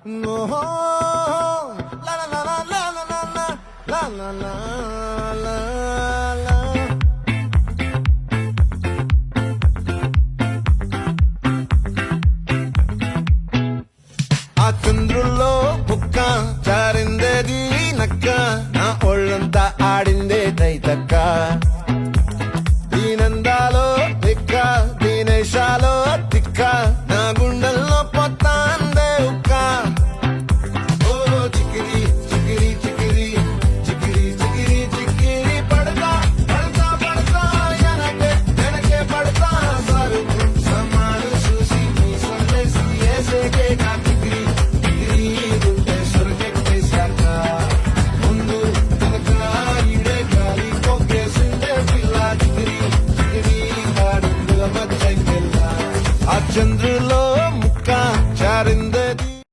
ఓహో, లా లా లా లా లా లా లా లా లా లా లా లా. ఆ చంద్రుల్లో బుక్క చారిందేది నక్క, నా ఒళ్ళంతా ఆడిందే తైతక్క.